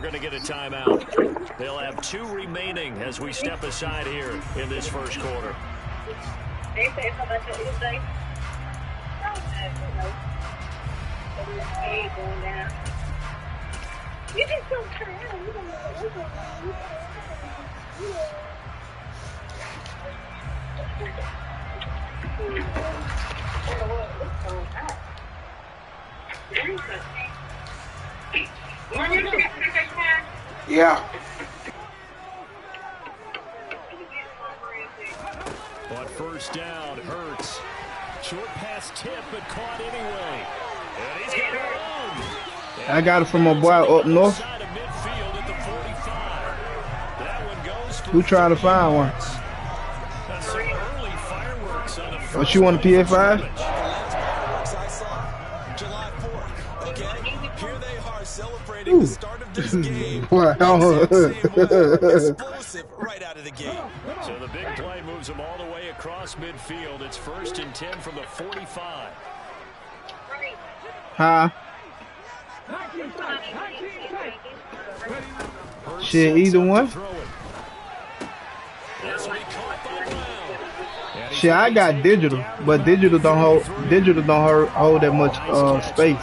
going to get a timeout. They'll have 2 remaining as we step aside here in this first quarter. Yeah. But first down, Hurts. Short pass tip, but caught anyway. And he's got it on. I got it from my boy up north. Who trying to find one? What you want a PS5? July 4th. Okay, here they are celebrating the start of this game. Explosive right out of the gate. So the big play moves them all the way across midfield. It's 1st and 10 from the 45. Huh? Shit, either one. Shit, I got digital, but digital don't hold that much space.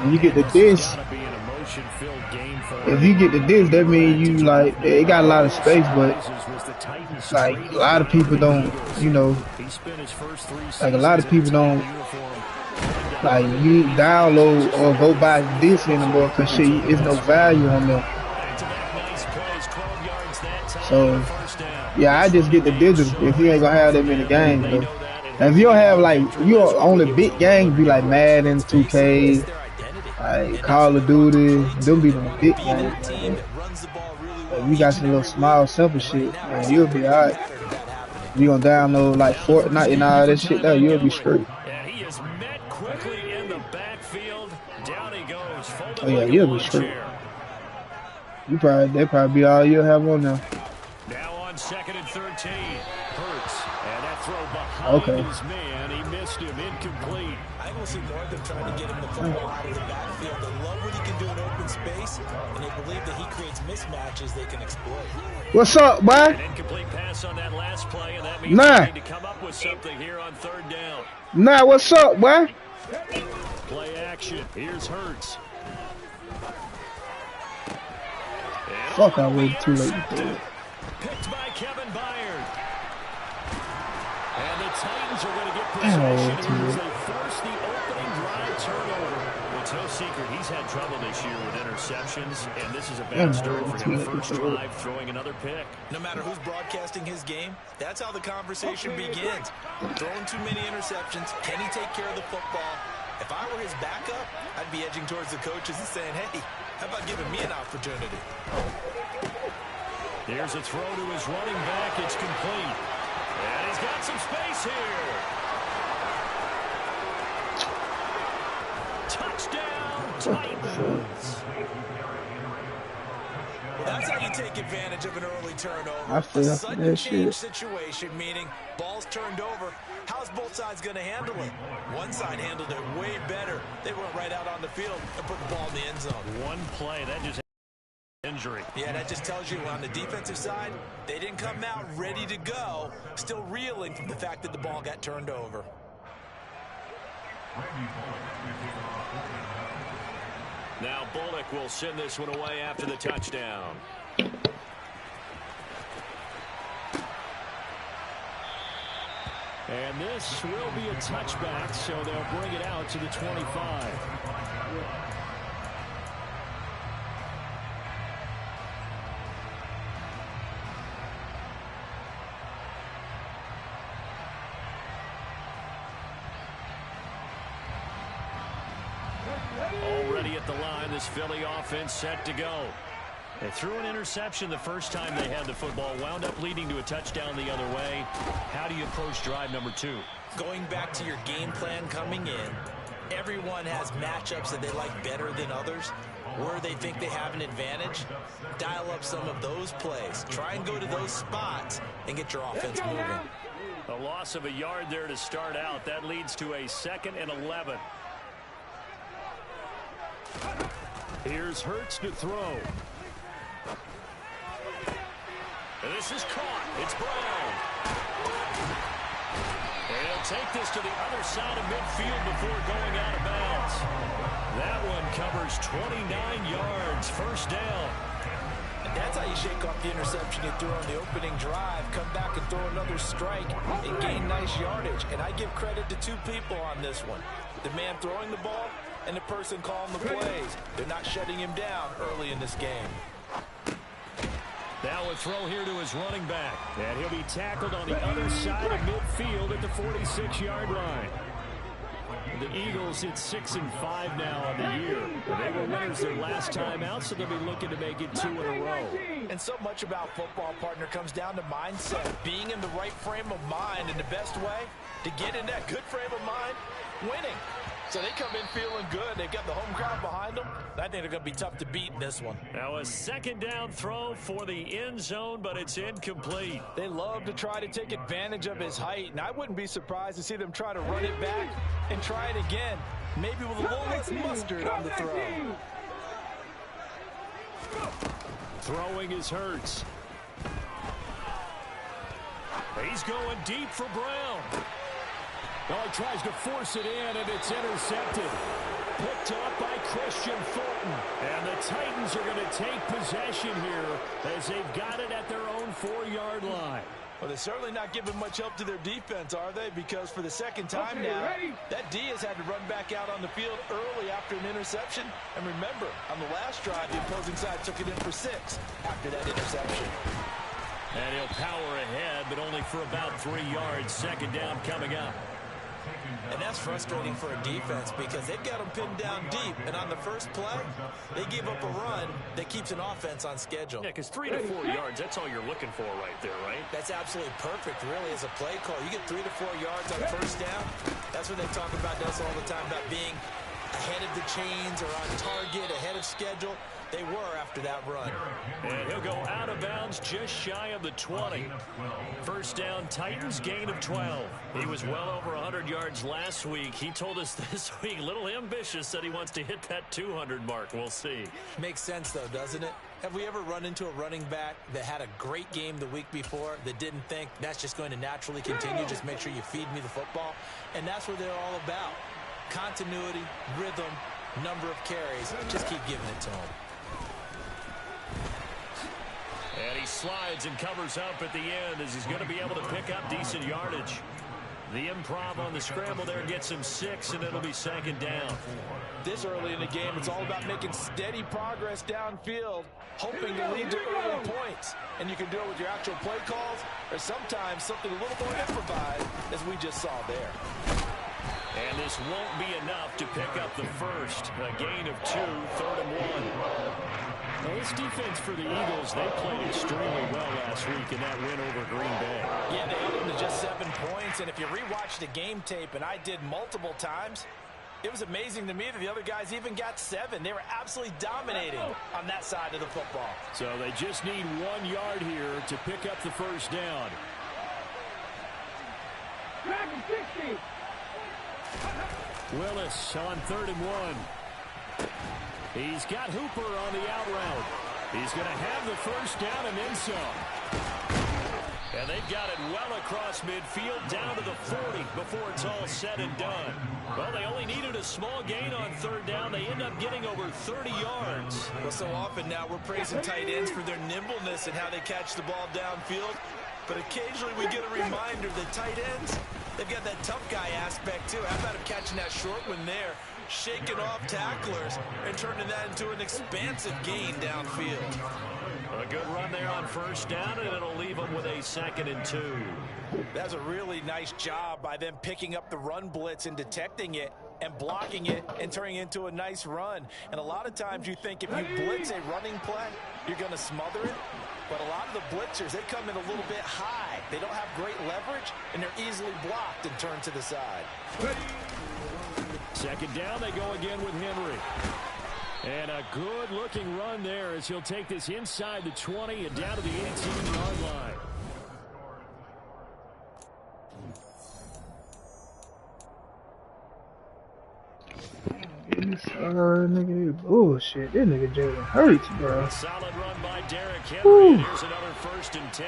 When you get the disc, if you get the disc, that means you like it got a lot of space, but like a lot of people don't, you know, like a lot of people don't like you download or go buy disc anymore because shit, it's no value on them. So yeah, I just get the digital if you ain't gonna have that many games though. And if you don't have like you on the big games, be like Madden, 2K, like Call of Duty, them be the big games. If you got some little small simple shit, man, you'll be alright. You gonna download like Fortnite and all that shit though, you'll be straight. Oh yeah, you'll be straight. They probably be all you'll have on there. Now on 2nd and 13, Hurts, and that throw behind his man, he missed him, incomplete. I will see more of them trying to get him the football out of the backfield. They love what he can do in open space, and they believe that he creates mismatches they can exploit. What's up, boy? An incomplete pass on that last play, and that means they need to come up with something here on 3rd down. Nah, what's up, boy? Play action. Here's Hurts. Fuck, I waited too late to do it. Picked by Kevin Byard. And the Titans are going to get possession as they force the opening drive turnover. It's no secret he's had trouble this year with interceptions, and this is a bad start for him. First drive, throwing another pick. No matter who's broadcasting his game, that's how the conversation begins. Throwing too many interceptions, can he take care of the football? If I were his backup, I'd be edging towards the coaches and saying, hey, how about giving me an opportunity? Here's a throw to his running back. It's complete. And he's got some space here. Touchdown, Titans. That's how you take advantage of an early turnover. I feel a sudden change shit. situation, meaning ball's turned over. How's both sides going to handle it? One side handled it way better. They went right out on the field and put the ball in the end zone. One play, that just injury. Yeah, that just tells you on the defensive side, they didn't come out ready to go, still reeling from the fact that the ball got turned over. Now Bullock will send this one away after the touchdown. And this will be a touchback, so they'll bring it out to the 25. Already at the line, this Philly offense set to go. They threw an interception the first time they had the football, wound up leading to a touchdown the other way. How do you approach drive number 2? Going back to your game plan coming in, everyone has matchups that they like better than others, where they think they have an advantage. Dial up some of those plays. Try and go to those spots and get your offense moving. A loss of a yard there to start out. That leads to a 2nd and 11. Here's Hurts to throw. And this is caught. It's Brown. And he'll take this to the other side of midfield before going out of bounds. That one covers 29 yards. First down. And that's how you shake off the interception you threw on the opening drive. Come back and throw another strike and gain nice yardage. And I give credit to two people on this one. The man throwing the ball and the person calling the plays. They're not shutting him down early in this game. Now a throw here to his running back. And he'll be tackled on the other side of midfield at the 46-yard line. The Eagles hit 6-5 now on the year. They were winners their last time out, so they'll be looking to make it 2 in a row. And so much about football, partner, comes down to mindset. Being in the right frame of mind, and the best way to get in that good frame of mind, winning. So they come in feeling good. They've got the home crowd behind them. I think they're going to be tough to beat in this one. Now a second down throw for the end zone, but it's incomplete. They love to try to take advantage of his height, and I wouldn't be surprised to see them try to run it back and try it again, maybe with a little less mustard on the throw. Throwing is Hurts. He's going deep for Brown. Oh, he tries to force it in, and it's intercepted. Picked up by Christian Fulton. And the Titans are going to take possession here as they've got it at their own 4-yard line. Well, they're certainly not giving much help to their defense, are they? Because for the second time now, that D has had to run back out on the field early after an interception. And remember, on the last drive, the opposing side took it in for 6 after that interception. And he'll power ahead, but only for about 3 yards. Second down coming up. And that's frustrating for a defense because they've got them pinned down deep. And on the first play, they give up a run that keeps an offense on schedule. Yeah, because 3 to 4 yards, that's all you're looking for right there, right? That's absolutely perfect, really, as a play call. You get 3 to 4 yards on first down. That's what they talk about us all the time, about being ahead of the chains or on target, ahead of schedule. They were after that run. And he'll go out of bounds just shy of the 20. First down, Titans, gain of 12. He was well over 100 yards last week. He told us this week, a little ambitious, that he wants to hit that 200 mark. We'll see. Makes sense, though, doesn't it? Have we ever run into a running back that had a great game the week before that didn't think that's just going to naturally continue? Just make sure you feed me the football. And that's what they're all about. Continuity, rhythm, number of carries. Just keep giving it to them. And he slides and covers up at the end as he's going to be able to pick up decent yardage. The improv on the scramble there gets him 6, and it'll be second down. This early in the game, it's all about making steady progress downfield, hoping to lead to early points. And you can do it with your actual play calls or sometimes something a little more improvised, as we just saw there. And this won't be enough to pick up the first. A gain of 2, 3rd and 1. Now, this defense for the Eagles, they played extremely well last week in that win over Green Bay. Yeah, they held them to just 7 points. And if you rewatch the game tape, and I did multiple times, it was amazing to me that the other guys even got 7. They were absolutely dominating on that side of the football. So they just need 1 yard here to pick up the first down. Willis on 3rd and 1. He's got Hooper on the out route. He's going to have the first down and then some. And they've got it well across midfield down to the 40 before it's all said and done. Well, they only needed a small gain on 3rd down. They end up getting over 30 yards. Well, so often now we're praising tight ends for their nimbleness and how they catch the ball downfield. But occasionally we get a reminder that tight ends, they've got that tough guy aspect too. How about him catching that short one there, shaking off tacklers and turning that into an expansive gain downfield. A good run there on first down, and it'll leave them with a 2nd and 2. That's a really nice job by them picking up the run blitz and detecting it and blocking it and turning it into a nice run. And a lot of times you think if you blitz a running play, you're going to smother it. But a lot of the blitzers, they come in a little bit high. They don't have great leverage, and they're easily blocked and turned to the side. Second down, they go again with Henry. And a good-looking run there as he'll take this inside the 20 and down to the 18-yard line. Inside Nigga, bullshit. This nigga Jalen Hurts, bro. Solid run by Derrick Henry. Woo. And here's another 1st and 10.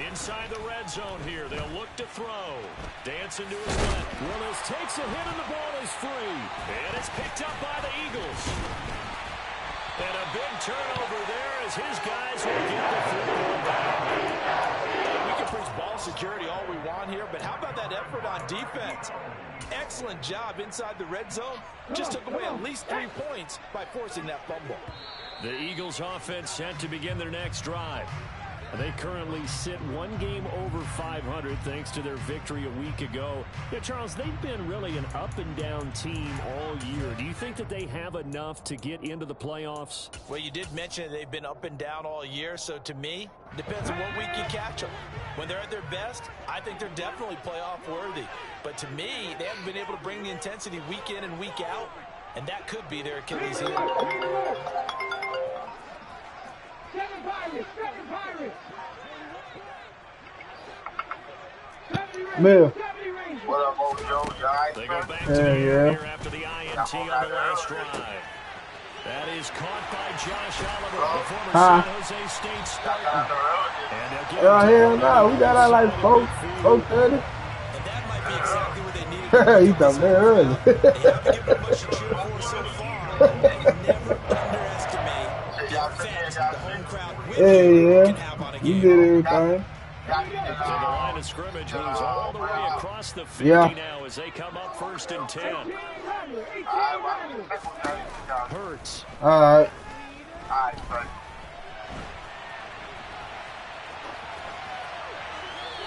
Inside the red zone here. They'll look to throw. Dancing to his left. Willis takes a hit and the ball is free. And it's picked up by the Eagles. And a big turnover there as his guys will get the football back. We can preach ball security all we want here, but how about that effort on defense? Excellent job inside the red zone. Just took away at least 3 points by forcing that fumble. The Eagles offense set to begin their next drive. They currently sit 1 game over 500 thanks to their victory a week ago. Yeah, Charles, they've been really an up-and-down team all year. Do you think that they have enough to get into the playoffs? Well, you did mention they've been up and down all year, so to me, depends on what week you catch them. When they're at their best, I think they're definitely playoff worthy. But to me, they haven't been able to bring the intensity week in and week out, and that could be their Achilles heel. Mill. What up, Mojo? You alright? They go back to the air here after the INT on the last drive. That is caught by Josh Oliver, the former San Jose State Spartan. And they'll give Hell no, we got out like 4:30. And that might be exactly what they needed. He's up there early. They haven't given them much to cheer for so far, and never underestimate the effect the home crowd with can have on a game. You did everything. So the line of scrimmage moves all the way across the 50 now as they come up 1st and 10. Hurts. All right.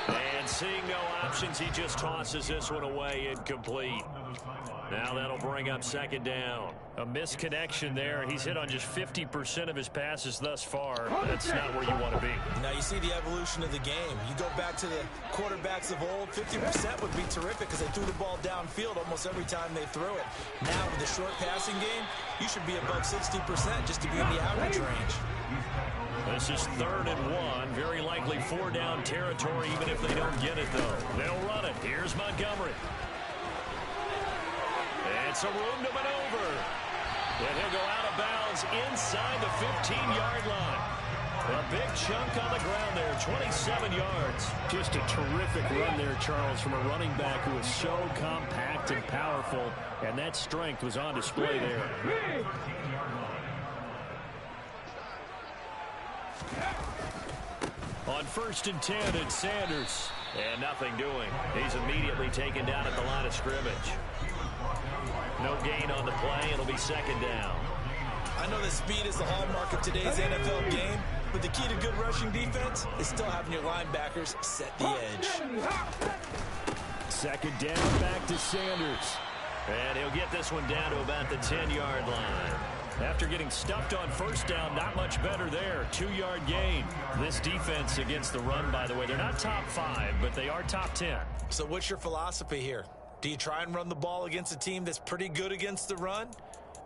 And seeing no options, he just tosses this one away incomplete. Now that'll bring up 2nd down. A misconnection there. He's hit on just 50% of his passes thus far. That's not where you want to be. Now you see the evolution of the game. You go back to the quarterbacks of old, 50% would be terrific because they threw the ball downfield almost every time they threw it. Now with the short passing game, you should be above 60% just to be in the average range. This is 3rd and 1. Very likely 4-down territory even if they don't get it, though. They'll run it. Here's Montgomery. It's a room to maneuver. And he'll go out of bounds inside the 15-yard line. A big chunk on the ground there, 27 yards. Just a terrific run there, Charles, from a running back who is so compact and powerful, and that strength was on display there. On 1st and 10, it's Sanders. And nothing doing. He's immediately taken down at the line of scrimmage. No gain on the play. It'll be 2nd down. I know that speed is the hallmark of today's NFL game, but the key to good rushing defense is still having your linebackers set the edge. 2nd down, back to Sanders. And he'll get this one down to about the 10-yard line. After getting stuffed on 1st down, not much better there. 2-yard gain. This defense against the run, by the way, they're not top 5, but they are top 10. So what's your philosophy here? Do you try and run the ball against a team that's pretty good against the run?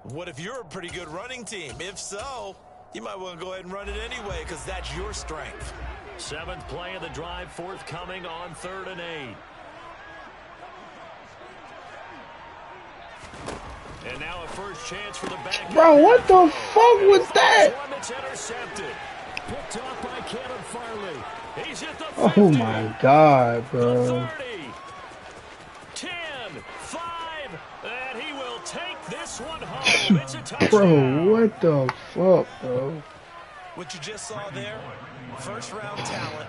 What if you're a pretty good running team? If so, you might want to go ahead and run it anyway because that's your strength. 7th play of the drive, forthcoming on 3rd and 8. And now a first chance for the back. Bro, what the fuck was that? One that's intercepted. Picked off by Kevin Farley. He's hit the 50. Oh my God, bro. 30. 10, 5, and he will take this one home. It's a touchdown. Bro, what the fuck, bro? What you just saw there, 1st-round talent,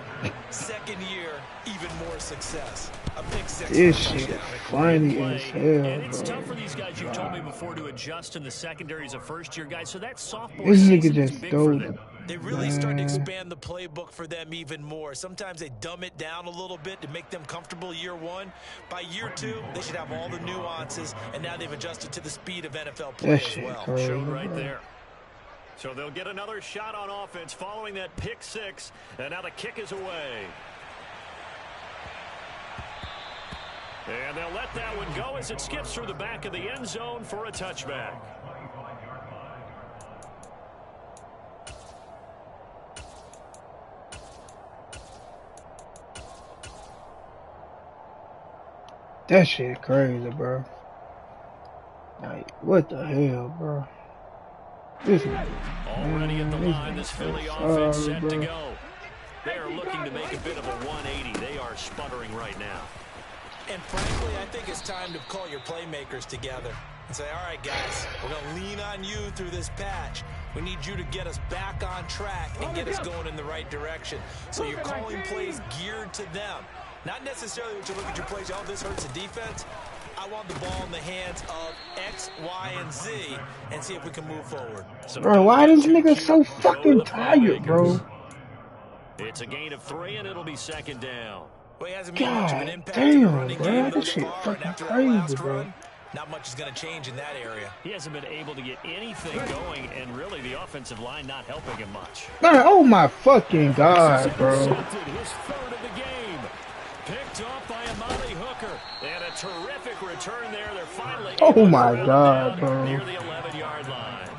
2nd year, even more success. A big 6. This shit funny as hell, And it's bro. tough for these guys, you've told me before, to adjust in the secondary as a first-year guy, so that sophomore This season nigga is just big for stole them. it. They really start to expand the playbook for them even more. Sometimes they dumb it down a little bit to make them comfortable year 1. By year 2, they should have all the nuances, and now they've adjusted to the speed of NFL play That as shit well. crazy, Showed right bro. there. So they'll get another shot on offense following that pick 6, and now the kick is away. And they'll let that one go as it skips through the back of the end zone for a touchback. That shit crazy, bro. Like, what the hell, bro? This is already at the line. This Philly offense set bro. to go. They are looking to make a bit of a 180. They are sputtering right now. And frankly, I think it's time to call your playmakers together and say, all right, guys, we're going to lean on you through this patch. We need you to get us back on track and get us going in the right direction. So you're calling plays geared to them. Not necessarily when you look at your plays, oh, this hurts the defense. I want the ball in the hands of X, Y, and Z and see if we can move forward. Bro, why this nigga so fucking tired, bro? It's a gain of 3, and it'll be second down. Well, he hasn't made much of an impact damn, in the running bro, game this thus shit far, and fucking after crazy, that last bro. run, not much is going to change in that area. He hasn't been able to get anything going, and really the offensive line not helping him much. Man, oh my fucking god, bro. His third of the game. Picked off by Amari Hooker. And a terrific return there. They're finally Oh my god, bro. near the 11-yard line.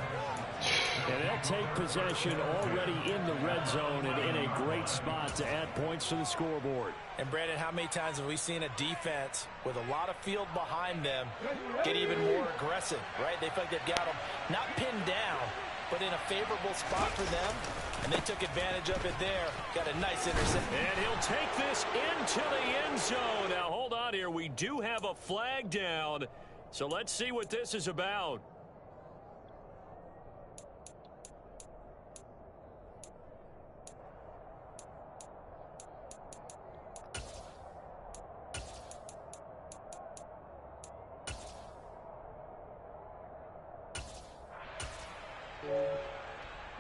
And they'll take possession already in the red zone and in a great spot to add points to the scoreboard. And Brandon, how many times have we seen a defense with a lot of field behind them get even more aggressive, right? They feel like they've got them not pinned down, but in a favorable spot for them. And they took advantage of it there. Got a nice interception. And he'll take this into the end zone. Now, hold on here. We do have a flag down. So let's see what this is about.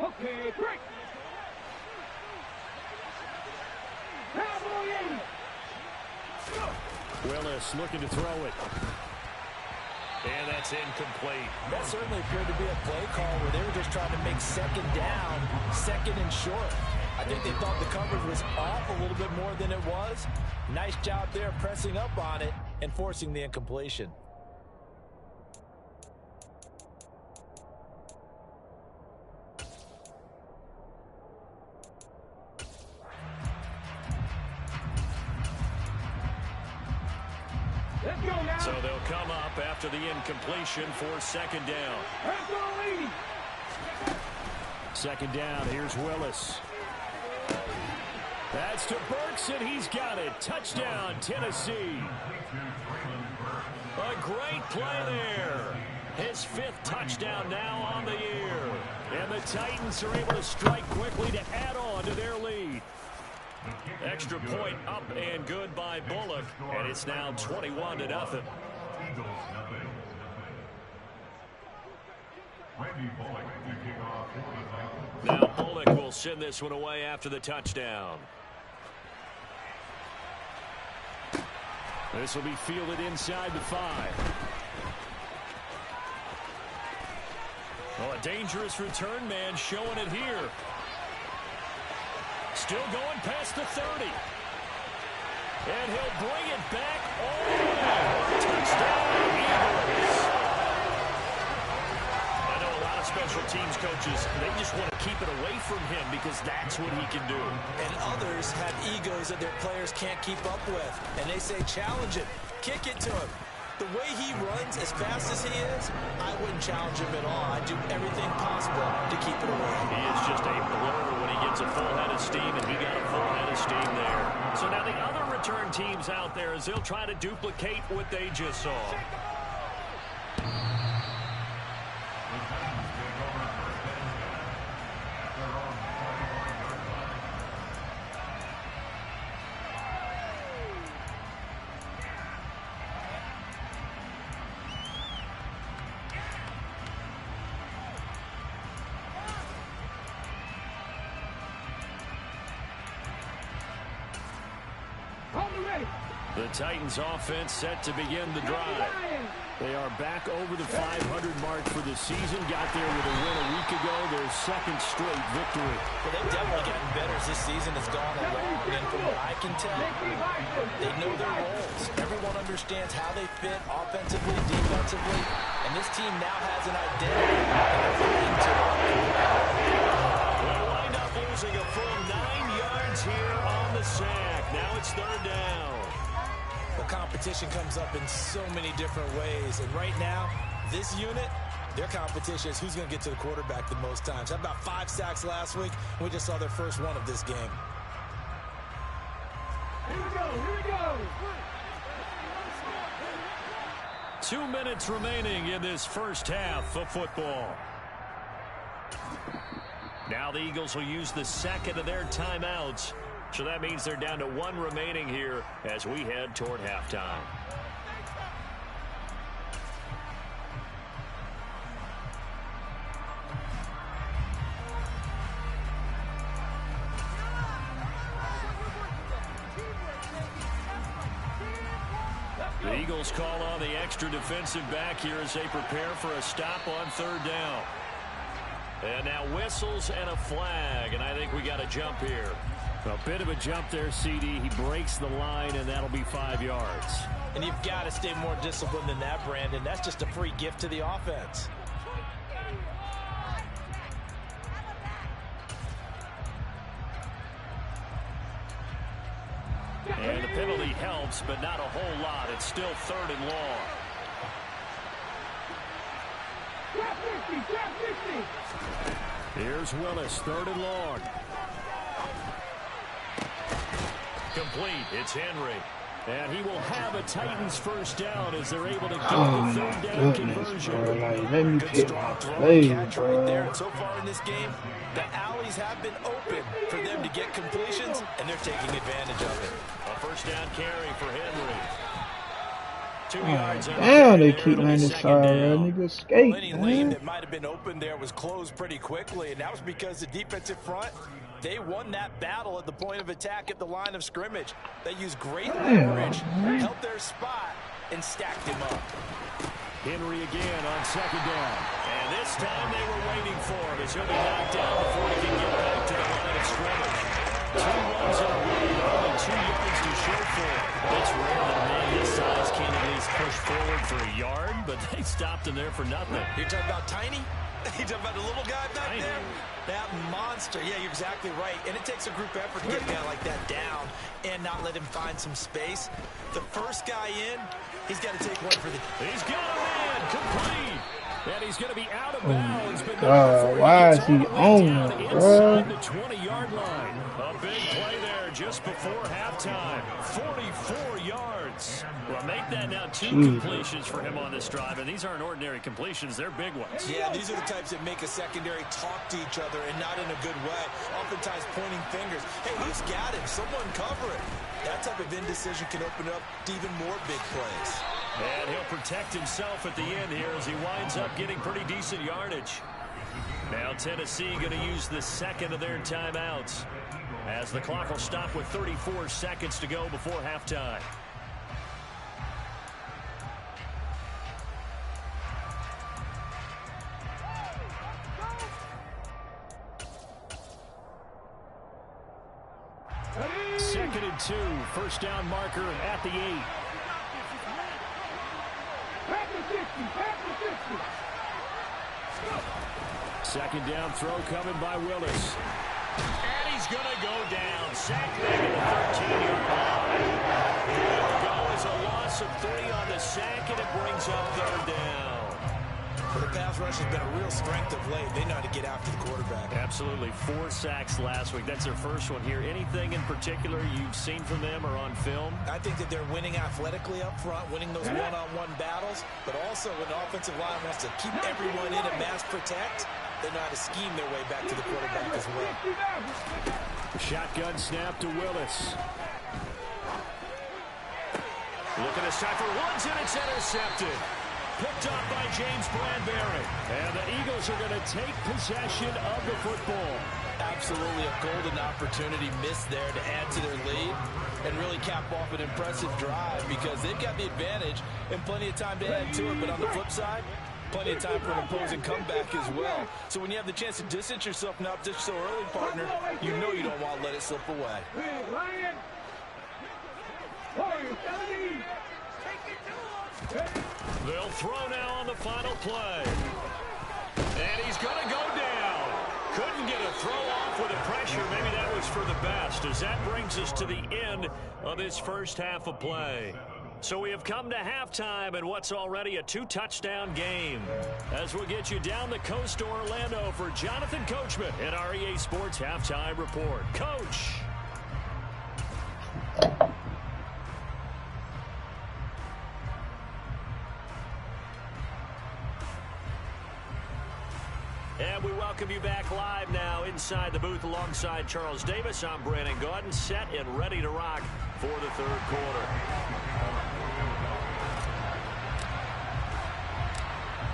Okay, break. Willis looking to throw it. And that's incomplete. That certainly appeared to be a play call where they were just trying to make second down, second and short. I think they thought the coverage was off a little bit more than it was. Nice job there pressing up on it and forcing the incompletion. So they'll come up after the incompletion for second down. Second down, here's Willis. That's to Burks, and he's got it. Touchdown, Tennessee. A great play there. His 5th touchdown now on the year. And the Titans are able to strike quickly to add on to their lead. Extra point up and good by Bullock, and it's now 21-0. Now Bullock will send this one away after the touchdown. This will be fielded inside the 5. Well, a dangerous return man showing it here. Still going past the 30. And he'll bring it back all the way. Touchdown, Eagles. I know a lot of special teams coaches, they just want to keep it away from him because that's what he can do. And others have egos that their players can't keep up with. And they say, challenge him, kick it to him. The way he runs as fast as he is, I wouldn't challenge him at all. I'd do everything possible to keep it away. He is just a blur when he gets a full head of steam, and he got a full head of steam there. So now the other return teams out there, as they'll try to duplicate what they just saw. The Titans offense set to begin the drive. They are back over the 500 mark for the season. Got there with a win a week ago. Their 2nd straight victory. Well, they've definitely gotten better as this season has gone along. And from what I can tell, they know their roles. Everyone understands how they fit offensively, defensively. And this team now has an identity. And they're playing to it. They'll wind up losing a full 9 yards here on the sack. Now it's 3rd down. But The competition comes up in so many different ways. And right now, this unit, their competition is who's going to get to the quarterback the most times. How about 5 sacks last week? We just saw their first one of this game. Here we go. Here we go. 2 minutes remaining in this first half of football. Now the Eagles will use the second of their timeouts. So that means they're down to 1 remaining here as we head toward halftime. The Eagles call on the extra defensive back here as they prepare for a stop on 3rd down. And now whistles and a flag, and I think we got a jump here. A bit of a jump there, CD. He breaks the line, and that'll be 5 yards. And you've got to stay more disciplined than that, Brandon. That's just a free gift to the offense. And the penalty helps, but not a whole lot. It's still 3rd and long. Here's Willis, 3rd and long. Complete. It's Henry. And he will have a Titans first down as they're able to get the 3rd down conversion. Let me Good strong throw and catch right there. And so far in this game, the alleys have been open for them to get completions, and they're taking advantage of it. A first down carry for Henry. 2 yards. Damn, they keep letting this nigga skate. Any lane that might have been open there was closed pretty quickly, and that was because the defensive front, they won that battle at the point of attack at the line of scrimmage. They used great leverage, held their spot, and stacked him up. Henry again on 2nd down. And this time they were waiting for him as he'll be knocked down before he can get back to the line of scrimmage. 2 runs in a row, only 2 yards to show for it. It's rare that a man this size can't at least push forward for a yard, but they stopped him there for nothing. You're talking about tiny? You're talking about the little guy back there? That monster. Yeah, you're exactly right. And it takes a group effort to get a guy like that down and not let him find some space. The first guy in, he's got to take one for the... He's got a man complete. And he's going to be out of bounds. But why is he on it, bro? Inside the 20-yard line. A big play there just before halftime. 44 yards. Well, make that now 2 completions for him on this drive. And these aren't ordinary completions. They're big ones. Yeah, these are the types that make a secondary talk to each other and not in a good way. Oftentimes pointing fingers. Hey, who's got him? Someone cover it. That type of indecision can open up to even more big plays. And he'll protect himself at the end here as he winds up getting pretty decent yardage. Now Tennessee going to use the second of their timeouts as the clock will stop with 34 seconds to go before halftime. Second and 2, first down marker at the 8. Second down throw coming by Willis. And he's going to go down. Sacked back at the 13-yard line. Good go is a loss of 3 on the sack, and it brings up 3rd down. Well, the pass rush has been a real strength of late. They know how to get after the quarterback. Absolutely. 4 sacks last week. That's their first one here. Anything in particular you've seen from them or on film? I think that they're winning athletically up front, winning those one-on-one battles, but also when the offensive line wants to keep everyone in and mass protect, they know how to scheme their way back to the quarterback as well. Shotgun snap to Willis. Looking to cipher once, and it's intercepted. Picked up by James Bradbury. And the Eagles are going to take possession of the football. Absolutely a golden opportunity missed there to add to their lead and really cap off an impressive drive because they've got the advantage and plenty of time to add to it. But on the flip side, plenty of time for an opposing comeback as well. So when you have the chance to distance yourself from opposition so early, partner, you know you don't want to let it slip away. They'll throw now on the final play. And he's going to go down. Couldn't get a throw off with the pressure. Maybe that was for the best as that brings us to the end of this first half of play. So we have come to halftime in what's already a 2-touchdown game. As we'll get you down the coast to Orlando for Jonathan Coachman in our EA Sports Halftime Report. Coach. And we welcome you back live now inside the booth alongside Charles Davis. I'm Brandon Gaudin, set and ready to rock for the third quarter.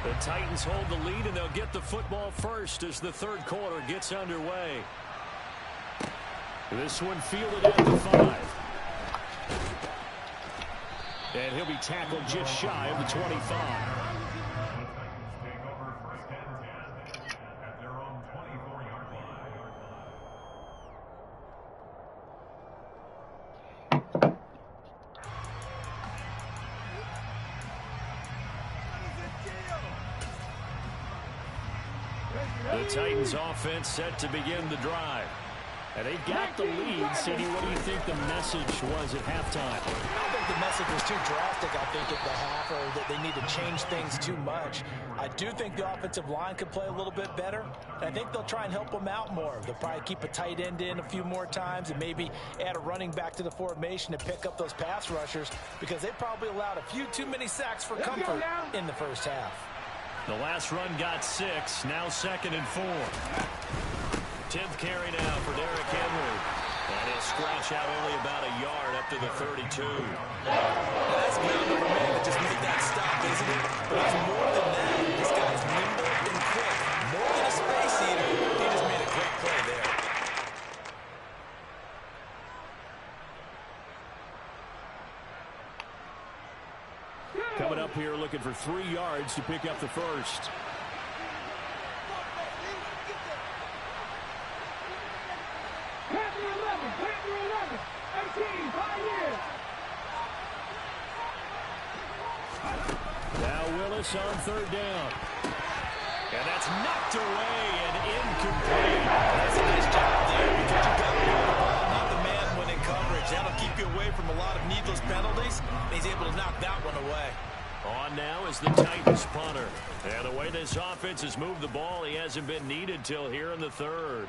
The Titans hold the lead, and they'll get the football first as the third quarter gets underway. This one fielded at the 5. And he'll be tackled just shy of the 25. The Titans offense set to begin the drive. And they got the lead. Cindy, what do you think the message was at halftime? I don't think the message was too drastic, I think, at the half, or that they need to change things too much. I do think the offensive line could play a little bit better. And I think they'll try and help them out more. They'll probably keep a tight end in a few more times and maybe add a running back to the formation to pick up those pass rushers, because they probably allowed a few too many sacks for comfort in the first half. The last run got 6, now 2nd and 4. 10th carry now for Derrick Henry. And he'll scratch out only about a yard up to the 32. That's mountain of a man that just made that stop, isn't it? But it's more than that. This guy's nimble and quick. More than a space eater. He just made a great play there. Coming up here looking for 3 yards to pick up the first. Now Willis on 3rd down. And that's knocked away and incomplete. That's a nice job there, because you've got to be the ball, not the man when in coverage. That'll keep you away from a lot of needless penalties. And he's able to knock that one away. On now is the Titans punter. And the way this offense has moved the ball, he hasn't been needed till here in the 3rd.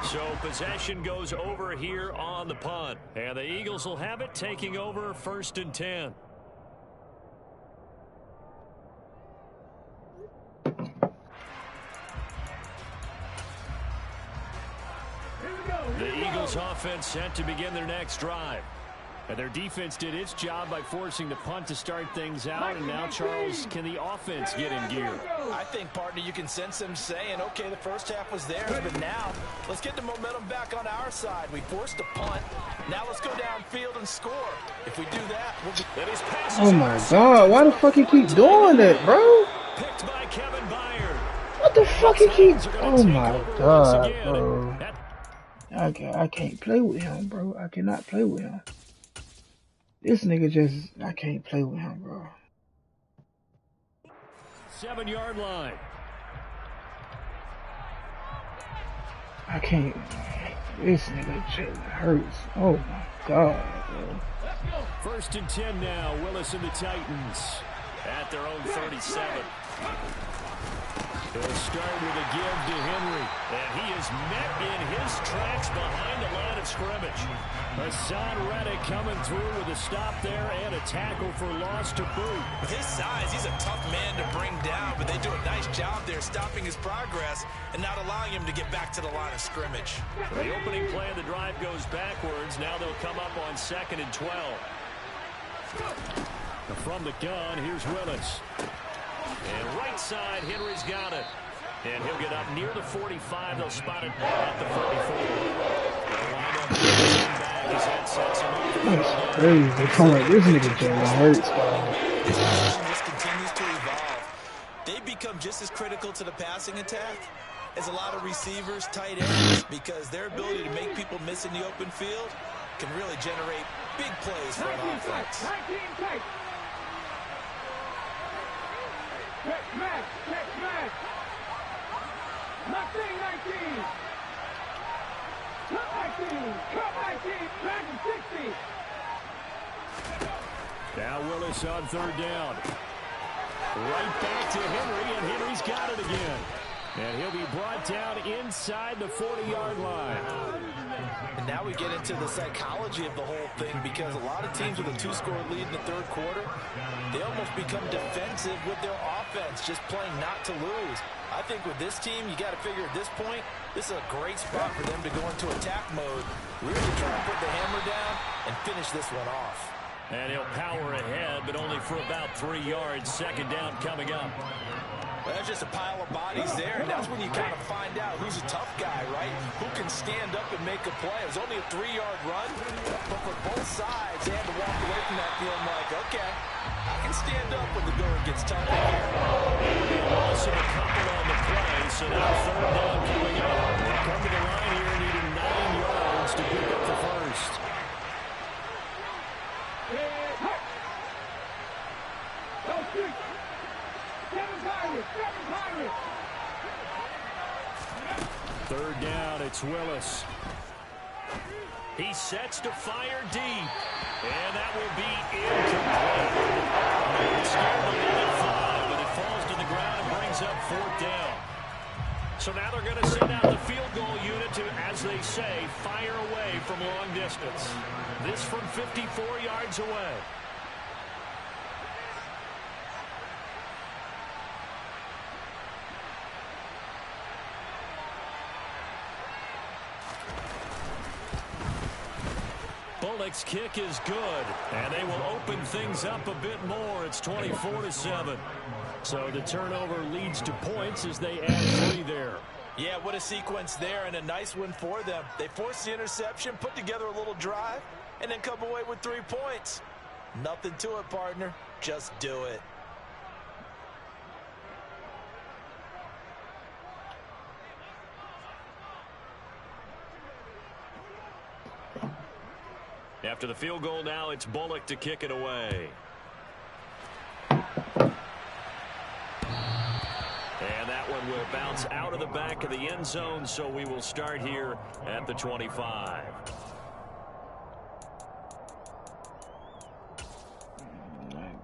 So possession goes over here on the punt. And the Eagles will have it, taking over 1st and 10. The Eagles offense set to begin their next drive. And their defense did its job by forcing the punt to start things out. And now, Charles, can the offense get in gear? I think, partner, you can sense them saying, okay, the first half was theirs, but now let's get the momentum back on our side. We forced a punt. Now let's go downfield and score. If we do that, we'll be... Oh, my God. Why the fuck you keep doing that, bro? Picked by Kevin Byard. What the fuck you keep... Oh, my God, bro. I can't play with him, bro. I cannot play with him. This nigga just, I can't play with him, bro. 7-yard line. I can't. This nigga just hurts. Oh my God, bro. 1st and 10 now. Willis and the Titans at their own 37. They'll start with a give to Henry. And he is met in his tracks behind the line of scrimmage. Hassan Reddick coming through with a stop there and a tackle for loss to boot. With his size, he's a tough man to bring down, but they do a nice job there stopping his progress and not allowing him to get back to the line of scrimmage. The opening play of the drive goes backwards. Now they'll come up on 2nd and 12. From the gun, here's Willis. And right side, Henry's got it. And he'll get up near the 45. They'll spot it at the 44. That's crazy. Come on, this nigga Jalen hurts, bro. This position just continues to evolve. They become just as critical to the passing attack as a lot of receivers, tight ends, because their ability to make people miss in the open field can really generate big plays for an offense. Check match. 19. Cut 19. Back in 16. Now Willis on third down. Right back to Henry, and Henry's got it again. And he'll be brought down inside the 40-yard line. And now we get into the psychology of the whole thing, because a lot of teams with a 2-score lead in the third quarter, they almost become defensive with their offense, just playing not to lose. I think with this team, you got to figure at this point, this is a great spot for them to go into attack mode, really try to put the hammer down and finish this one off. And he'll power ahead, but only for about 3 yards. Second down coming up. Well, that's just a pile of bodies there, and that's when you kind of find out who's a tough guy, right? Who can stand up and make a play. It was only a 3-yard run, but for both sides, they had to walk away from that feeling like, okay, I can stand up when the going gets tough in here. Loss of a couple on the play, so now third down coming up. They come to the line here needing 9 yards to pick up the first. Third down, it's Willis. He sets to fire deep, and that will be incomplete. It's scared the lead at 5, but it falls to the ground and brings up fourth down. So now they're going to send out the field goal unit to, as they say, fire away from long distance. This from 54 yards away. Bullock's kick is good, and they will open things up a bit more. It's 24-7. So the turnover leads to points as they add 3 there. Yeah, what a sequence there, and a nice win for them. They forced the interception, put together a little drive, and then come away with 3 points. Nothing to it, partner. Just do it. After the field goal now, it's Bullock to kick it away. And that one will bounce out of the back of the end zone, so we will start here at the 25.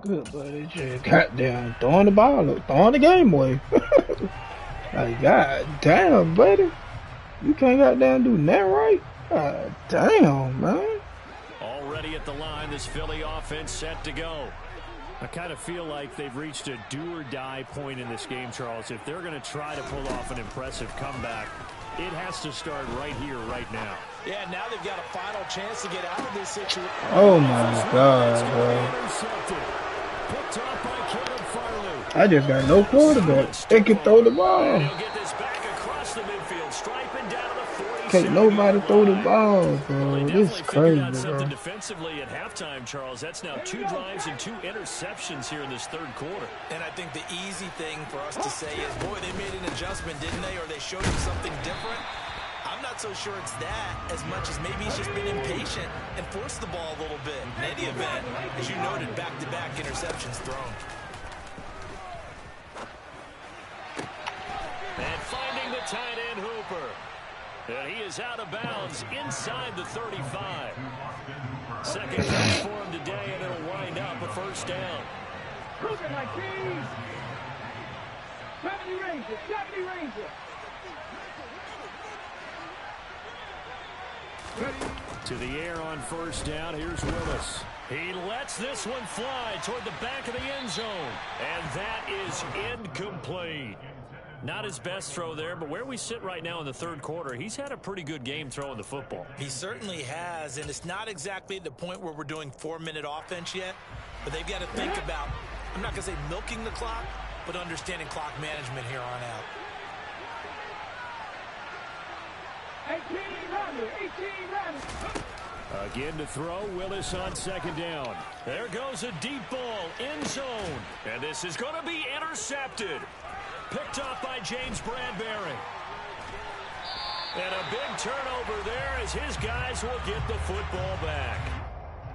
Good, buddy. Just goddamn throwing the ball up, throwing the game away. Like, goddamn, buddy. You can't goddamn do nothing right. God damn, man. Already at the line, this Philly offense set to go. I kind of feel like they've reached a do-or-die point in this game, Charles. If they're going to try to pull off an impressive comeback, it has to start right here, right now. Yeah, now they've got a final chance to get out of this situation. Oh, my God, bro. I just got no quarterback. They can throw the ball. Can't nobody throw the ball, bro. This is crazy, bro. Defensively at halftime, Charles. That's now 2 drives and 2 interceptions here in this third quarter. And I think the easy thing for us to say is, boy, they made an adjustment, didn't they? Or they showed you something different. I'm not so sure it's that as much as maybe he's just been impatient and forced the ball a little bit. In any event, as you noted, back-to-back interceptions thrown. And finding the tight end Hooper. And he is out of bounds inside the 35. Second catch for him today, and it'll wind up a first down. Hooper like these. 70 Ranger, 70 Ranger. To the air on first down. Here's Willis. He lets this one fly toward the back of the end zone. And that is incomplete. Not his best throw there, but where we sit right now in the third quarter, he's had a pretty good game throwing the football. He certainly has, and it's not exactly the point where we're doing 4-minute offense yet, but they've got to think about, I'm not going to say milking the clock, but understanding clock management here on out. 18 runners. Again to throw, Willis on second down. There goes a deep ball, end zone, and this is going to be intercepted. Picked off by James Bradbury. And a big turnover there as his guys will get the football back.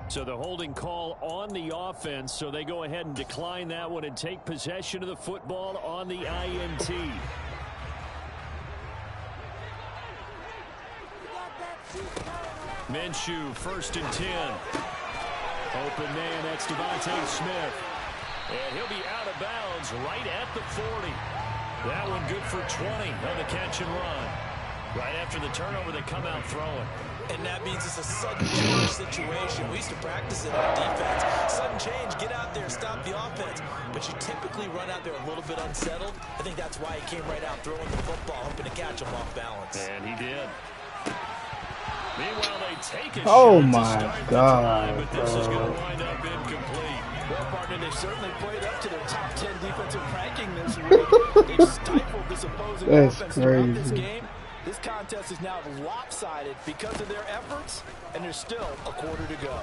So the holding call on the offense, so they go ahead and decline that one and take possession of the football on the INT. Minshew, 1st and 10. Open man, that's Devontae Smith. And he'll be out of bounds right at the 40. That one good for 20 on the catch and run. Right after the turnover, they come out throwing. And that means it's a sudden change situation. We used to practice it on defense. Sudden change, get out there, stop the offense. But you typically run out there a little bit unsettled. I think that's why he came right out throwing the football, hoping to catch him off balance. And he did. Meanwhile, they take a Oh shot my to start the God, drive, but this is bro. going to wind up incomplete. Well, partner, they certainly played up to their top 10 defensive ranking this week. They've stifled this opposing That's offense throughout this crazy. game. This contest is now lopsided because of their efforts, and there's still a quarter to go.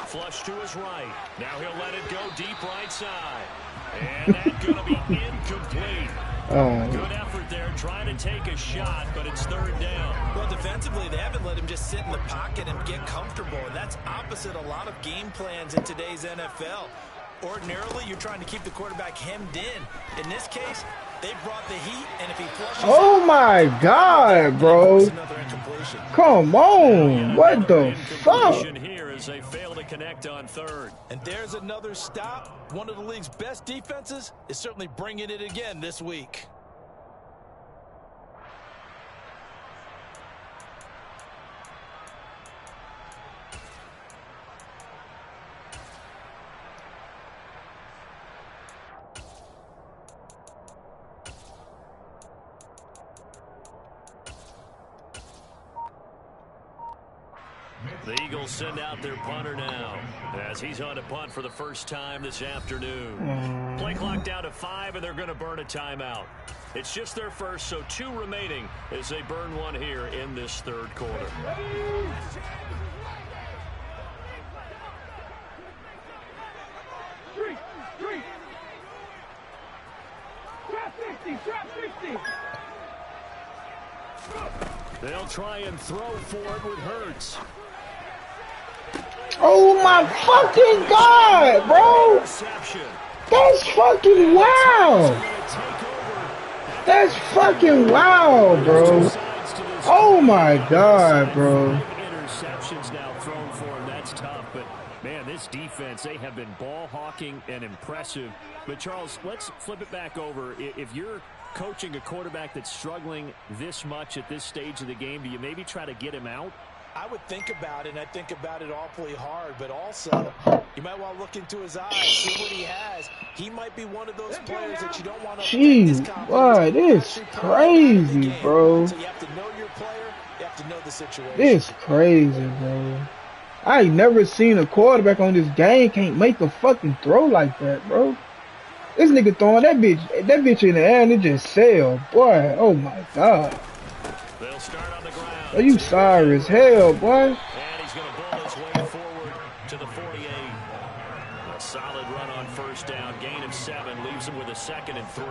Flush to his right. Now he'll let it go deep right side. And that's going to be incomplete. Good effort there, trying to take a shot, but it's 3rd down. Well, defensively, they haven't let him just sit in the pocket and get comfortable, and that's opposite a lot of game plans in today's NFL. Ordinarily, you're trying to keep the quarterback hemmed in. In this case, they brought the heat, and if he flushes Oh my God, bro. another incompletion. Come on. What the fuck? Here as they fail to connect on 3rd. And there's another stop. One of the league's best defenses is certainly bringing it again this week. The Eagles send out their punter now as he's on to punt for the first time this afternoon. Play clock down to 5, and they're going to burn a timeout. It's just their first, so 2 remaining as they burn one here in this 3rd quarter. Three. Trap 60. They'll try and throw for it with Hurts. Oh my fucking God, bro. Reception. That's fucking wild. That's fucking wild, bro. Oh my God, bro. Interceptions now thrown for him. That's tough, but man, this defense, they have been ball hawking and impressive. But Charles, let's flip it back over. If you're coaching a quarterback that's struggling this much at this stage of the game, do you maybe try to get him out? I would think about it, and I think about it awfully hard, but also you might want to look into his eyes, see what he has. He might be one of those players that you don't want to Jeez, boy, this crazy, bro. So you have to know your player, you have to know the situation. This crazy, bro. I ain't never seen a quarterback on this game can't make a fucking throw like that, bro. This nigga throwing that bitch in the air and it just sailed. Boy, oh my God. They'll start on the ground. Are you sorry as hell, boy? And he's going to ball his way forward to the 48. A solid run on 1st down. Gain of 7 leaves him with a 2nd and 3.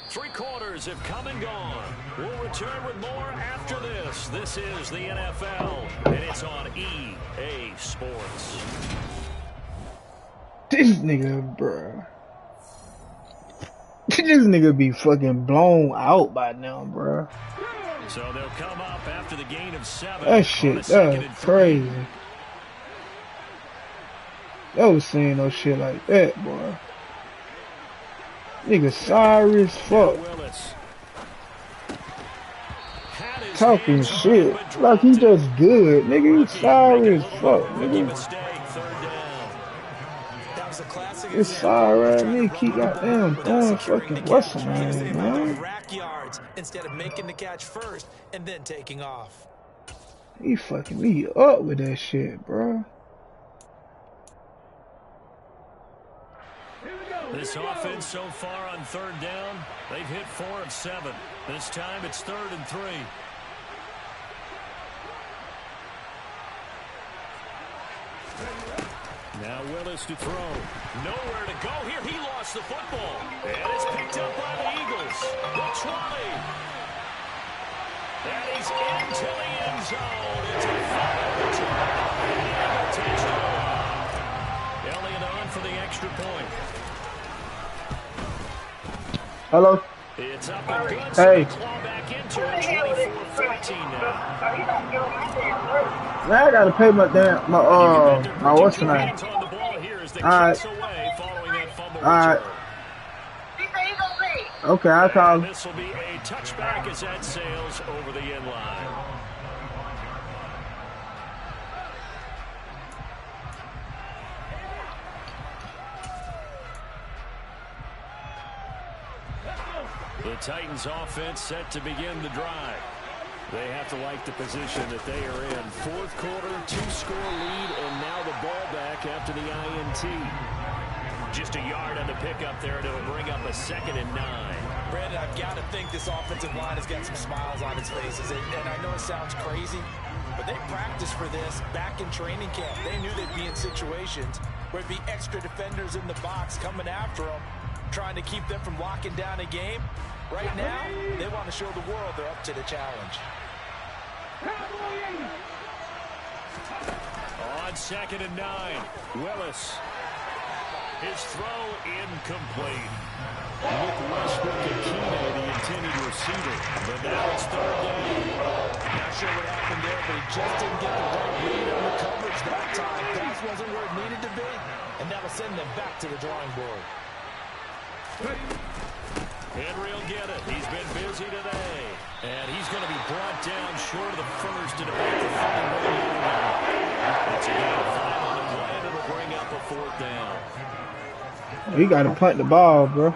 3 quarters have come and gone. We'll return with more after this. This is the NFL, and it's on EA Sports. This nigga, bruh. This nigga be fucking blown out by now, bruh. So they'll come up after the gain of 7. That shit, that's crazy. Never seen no shit like that, boy. Nigga sorry as fuck. Talking shit. Like he just good. Nigga, you sorry as fuck, nigga. It's sorry at me. Keep goddamn throwing fucking what's the name, man. Rack yards instead of making the catch first and then taking off. He fucking me up with that shit, bro. This offense so far on 3rd down, they've hit 4 of 7. This time it's 3rd and 3. Now Willis to throw. Nowhere to go here. He lost the football. And it's picked up by the Eagles. The 20. And he's into the end zone. It's a final touchdown. Elliott on for the extra point. Hello? It's up and good. Hey. So they claw back into to a 24-14 now. Now I gotta pay my my what's the name? Alright. Alright. Okay, I'll call. This will be a touchback as that sails over the end line. The Titans offense set to begin the drive. They have to like the position that they are in. Fourth quarter, 2-score lead, and now the ball back after the INT. Just a yard on the pickup there, and it'll bring up a 2nd and 9. Brandon, I've got to think this offensive line has got some smiles on its faces. And I know it sounds crazy, but they practiced for this back in training camp. They knew they'd be in situations where it'd be extra defenders in the box coming after them, trying to keep them from locking down a game. Right now, they want to show the world they're up to the challenge. On 2nd and 9, Willis. His throw incomplete. Nick Westbrook and Keeney, the intended receiver. But now it's 3rd down. Not sure what happened there, but he just didn't get the right read on the coverage that time. Pass wasn't where it needed to be, and that'll send them back to the drawing board. Henry will get it. He's been busy today. And he's going to be brought down short of the first at about the 31 line. It's a gain of 5 on the play, and it'll bring up a 4th down. We gotta punt the ball, bro.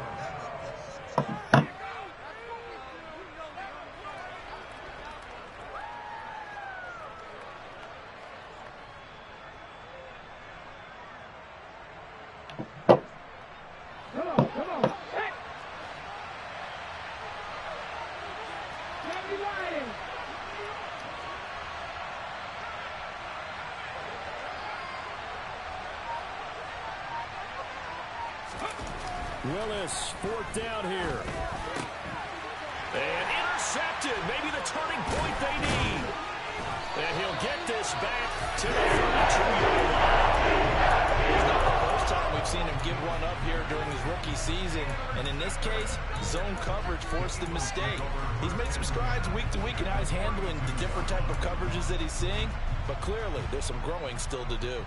Willis, 4th down here. And intercepted. Maybe the turning point they need. And he'll get this back to the 32-yard line. It's not the first time we've seen him give one up here during his rookie season. And in this case, zone coverage forced the mistake. He's made some strides week to week in how he's handling the different type of coverages that he's seeing. But clearly, there's some growing still to do.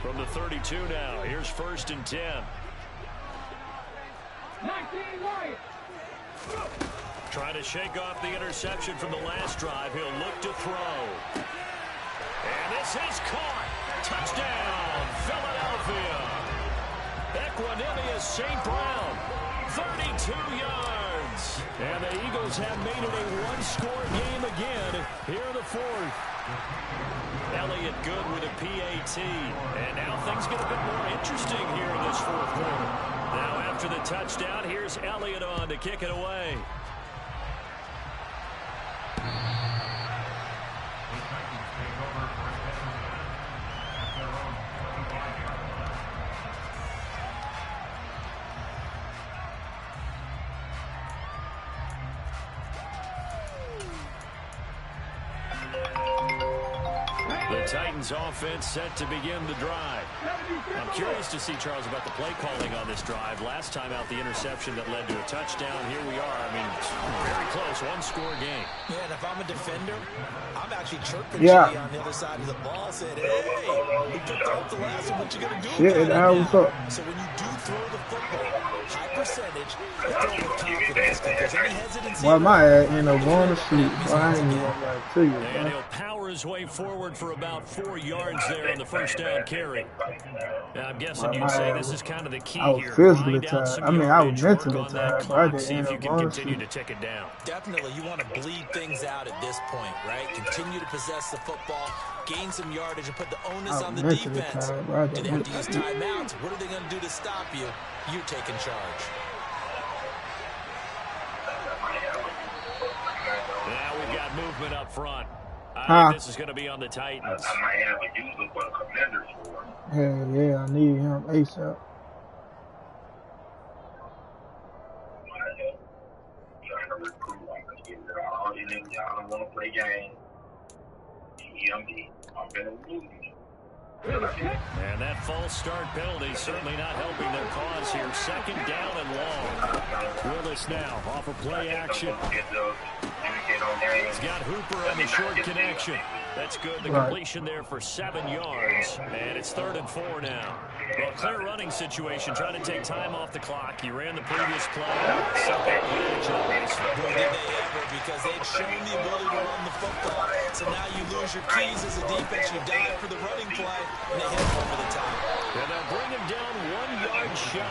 From the 32 now, here's 1st and 10. 19 right. Trying to shake off the interception from the last drive. He'll look to throw. And this is caught. Touchdown, Philadelphia. Equanimous St. Brown, 32 yards. And the Eagles have made it a 1-score game again here in the 4th. Elliott good with a PAT. And now things get a bit more interesting here in this 4th quarter. Now after the touchdown, here's Elliott on to kick it away. The Titans offense set to begin the drive. I'm curious to see, Charles, about the play calling on this drive. Last time out, the interception that led to a touchdown. Here we are. I mean, very close, 1-score game. Yeah, and if I'm a defender, I'm actually chirping Jay on the other side of the ball, saying, hey, you picked up the last one. What you going to do about it? So when you do throw the football, high percentage, you throw with confidence. If there's any hesitancy, well, my ass ain't no going to sleep. I ain't even going to you, and he'll power his way forward for about 4 yards there on the 1st down carry. Now, I'm guessing you'd say this is kind of the key here. I was here. physically tired. I mean, I was mentally tired. But I didn't see if you can continue to tick it down. Definitely, you want to bleed things out at this point, right? Continue to possess the football, gain some yardage, and put the onus on the defense. Do they have to use timeouts? What are they going to do to stop you? You're taking charge. Now we've got movement up front. This is going to be on the Titans. I might have a user for the Commanders for. Hell yeah, I need him ASAP. Trying to recruit. All these niggas, y'all don't want to play games. EMD. I'm finna lose. And that false start penalty certainly not helping their cause here. Second down and long. Willis now off of play action. He's got Hooper on the short connection. That's good. The completion there for 7 yards. And it's 3rd and 4 now. Well, clear running situation. Trying to take time off the clock. You ran the previous play. Boy, did they ever, because they'd shown the ability to run the football. So now you lose your keys as a defense. You dive for the running play, and they hit him over the top. And they'll bring him down 1 yard shy.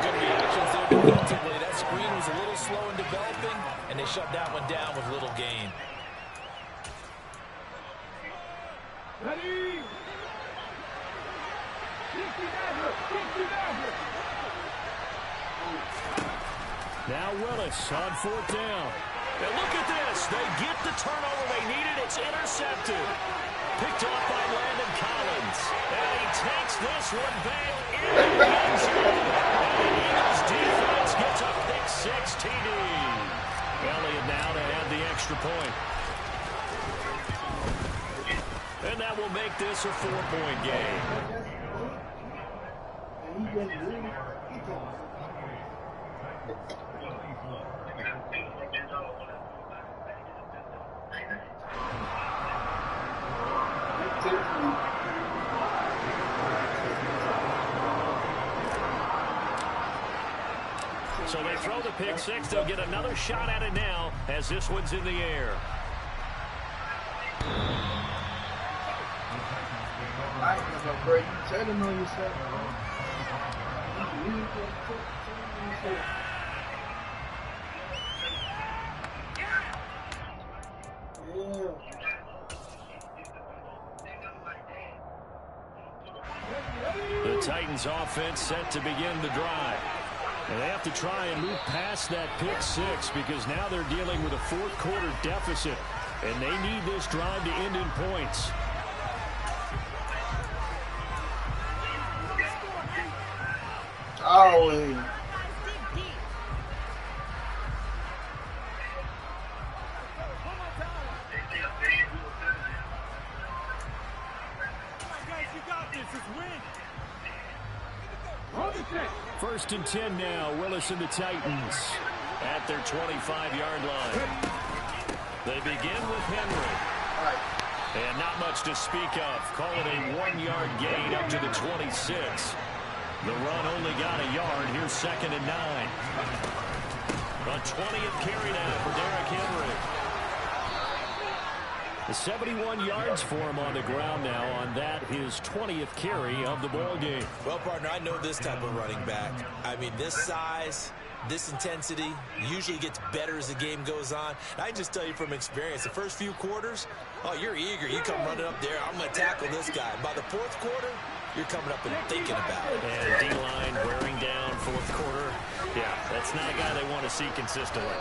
Good reactions there defensively. That screen was a little slow in developing, and they shut that one down with little gain. Ready? Now Willis on 4th down. And look at this. They get the turnover they needed. It's intercepted. Picked off by Landon Collins. And he takes this one back into the end zone. And the Eagles defense gets a pick-6 TD. Elliott now to add the extra point. And that will make this a 4-point game. So they throw the pick-6. They'll get another shot at it now as this one's in the air. The Titans offense set to begin the drive. And they have to try and move past that pick-6 because now they're dealing with a 4th quarter deficit. And they need this drive to end in points. Always. First and 10 now. Willis and the Titans at their 25-yard line. They begin with Henry. And not much to speak of. Call it a 1-yard gain up to the 26. The run only got a yard. Here's 2nd and 9. A 20th carry now for Derrick Henry. The 71 yards for him on the ground now on that, his 20th carry of the ball game. Well, partner, I know this type of running back. I mean, this size, this intensity usually gets better as the game goes on. I just tell you from experience, the first few quarters, oh, you're eager. You come running up there, I'm going to tackle this guy. By the 4th quarter, you're coming up and thinking about it. And D-line wearing down 4th quarter. Yeah, that's not a guy they want to see consistently.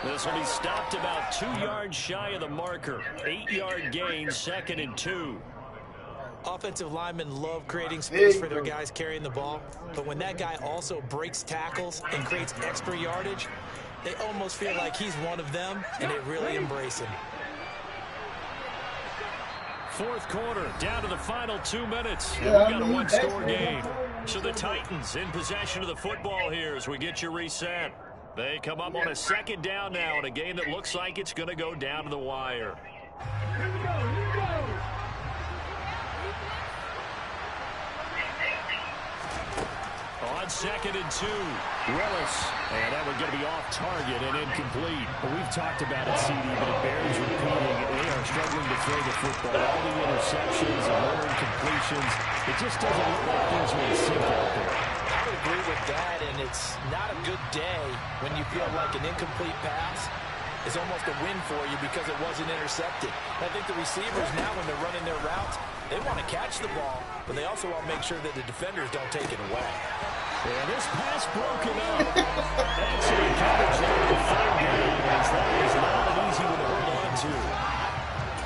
This will be stopped about 2 yards shy of the marker. 8-yard gain, 2nd and 2. Offensive linemen love creating space for their guys carrying the ball, but when that guy also breaks tackles and creates extra yardage, they almost feel like he's one of them, and they really embrace him. 4th quarter, down to the final 2 minutes. And we got a 1-score game. So the Titans in possession of the football here as we get you reset. They come up on a 2nd down now in a game that looks like it's going to go down to the wire. On 2nd and 2, Willis. And that one going to be off target and incomplete. But we've talked about it, CD, but it bears repeating. They are struggling to throw the football. All the interceptions and more incompletions. It just doesn't look like things will sink out there. I would agree with that, and it's not a good day when you feel like an incomplete pass is almost a win for you because it wasn't intercepted. I think the receivers now, when they're running their routes, they want to catch the ball, but they also want to make sure that the defenders don't take it away. And this pass broken up. Excellent coverage there on 3rd down, as that is not an easy one to hold on to.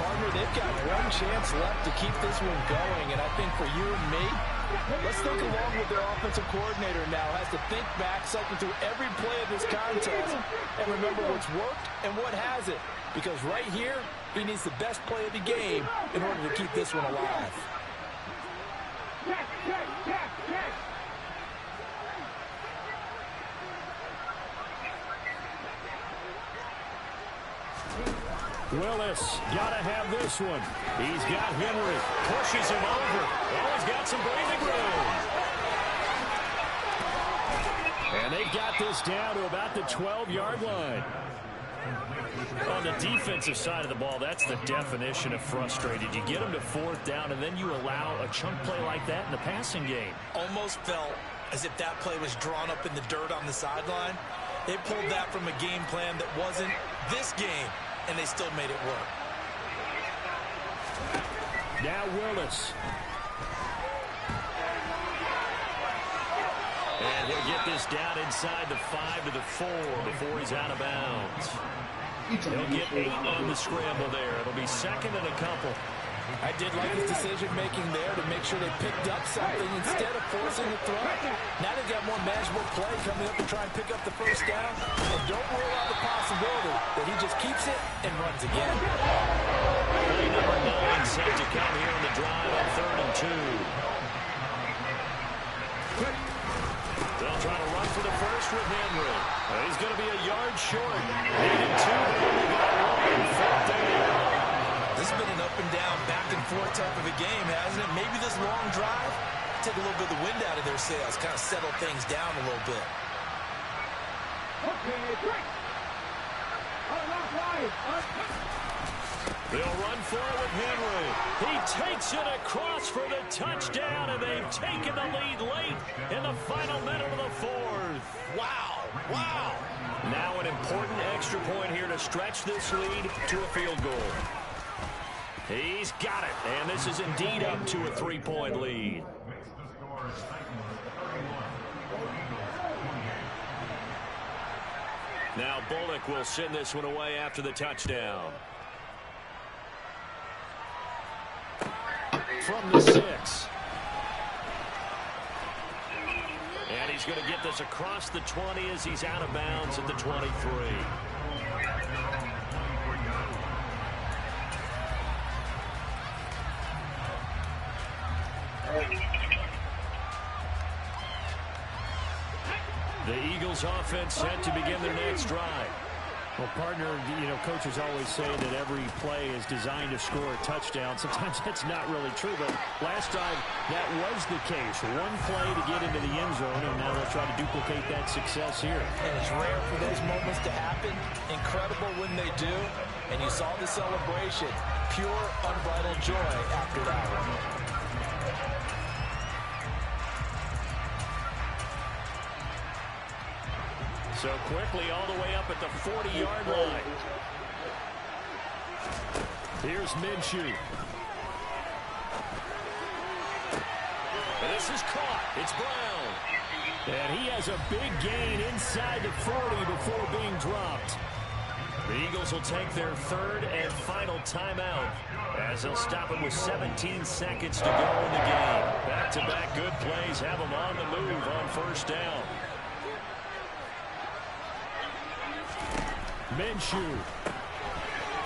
Partner, they've got one chance left to keep this one going, and I think for you and me, let's think along with their offensive coordinator now. Has to think back, cycle through every play of this contest, and remember what's worked and what hasn't. Because right here, He needs the best play of the game in order to keep this one alive. Willis, gotta have this one. He's got Henry, pushes him over. Oh, he's got some breathing room. And they've got this down to about the 12-yard line. On the defensive side of the ball, that's the definition of frustrated. You get them to 4th down, and then you allow a chunk play like that in the passing game. Almost felt as if that play was drawn up in the dirt on the sideline. They pulled that from a game plan that wasn't this game, and they still made it work. Now Willis. And he'll get this down inside the 5 to the 4 before he's out of bounds. He'll get 8 on the scramble there. It'll be 2nd and a couple. I did like his decision-making there to make sure they picked up something instead of forcing the throw. Now they've got more manageable play coming up to try and pick up the first down. And don't rule out the possibility that he just keeps it and runs again. Play number 9 set to come here on the drive on 3rd and 2. They'll try to run for the first with Henry. He's going to be a yard short. Needed 2, but only got 1. 4th down. This has been an up and down, back and forth type of a game, hasn't it? Maybe this long drive take a little bit of the wind out of their sails, kind of settle things down a little bit. They'll run for it with Henry. He takes it across for the touchdown, and they've taken the lead late in the final minute of the 4th. Wow, wow. Now an important extra point here to stretch this lead to a field goal. He's got it, and this is indeed up to a 3-point lead. Now Bullock will send this one away after the touchdown. From the 6. And he's going to get this across the 20 as he's out of bounds at the 23. The Eagles offense set to begin their next drive. Well, partner, coaches always say that every play is designed to score a touchdown. Sometimes that's not really true, but last time that was the case. One play to get into the end zone, and now they'll try to duplicate that success here. And it's rare for those moments to happen. Incredible when they do. And you saw the celebration. Pure, unbridled joy after that one. So quickly all the way up at the 40-yard line. Here's Minshew. And this is caught. It's Brown. And he has a big gain inside the 40 before being dropped. The Eagles will take their 3rd and final timeout as they'll stop it with 17 seconds to go in the game. Back-to-back good plays have them on the move on 1st down. Minshew.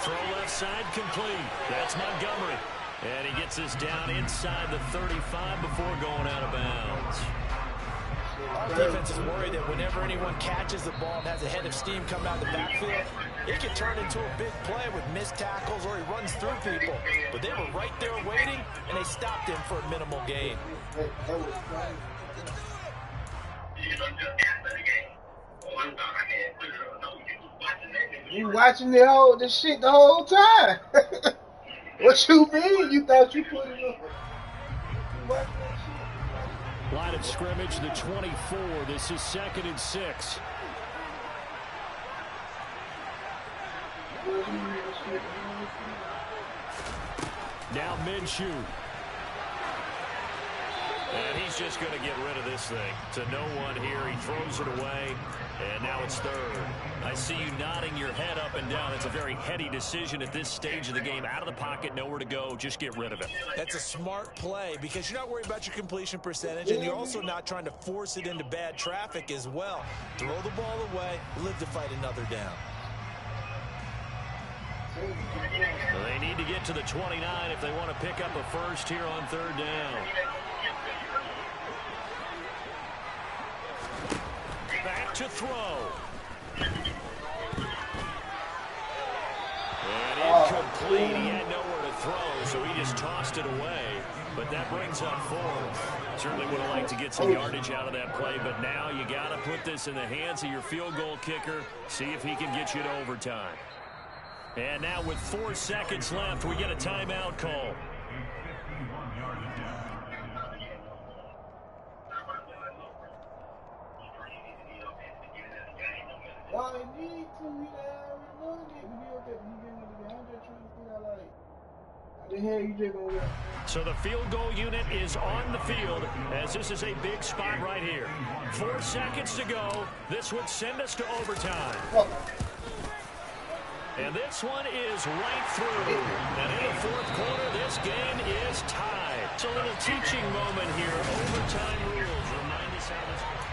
Throw left side complete. That's Montgomery. And he gets this down inside the 35 before going out of bounds. Our defense is worried that whenever anyone catches the ball and has a head of steam come out of the backfield, it can turn into a big play with missed tackles or he runs through people. But they were right there waiting, and they stopped him for a minimal gain. You watching this shit the whole time. What you mean? You thought you put it up? Line of scrimmage, the 24. This is 2nd and 6. Now Minshew. And he's just going to get rid of this thing. To no one here. He throws it away. And now it's 3rd. I see you nodding your head up and down. It's a very heady decision at this stage of the game. Out of the pocket, nowhere to go. Just get rid of it. That's a smart play because you're not worried about your completion percentage, and you're also not trying to force it into bad traffic as well. Throw the ball away, live to fight another down. They need to get to the 29 if they want to pick up a first here on third down. Back to throw. And incomplete. He had nowhere to throw, so he just tossed it away. But that brings up fourth. Certainly would have liked to get some yardage out of that play, but now you got to put this in the hands of your field goal kicker. See if he can get you to overtime. And now with 4 seconds left, we get a timeout call. So the field goal unit is on the field as this is a big spot right here. 4 seconds to go. This would send us to overtime. And this one is right through. And in the fourth quarter, this game is tied. It's a little teaching moment here. Overtime rules. Remind us how this works.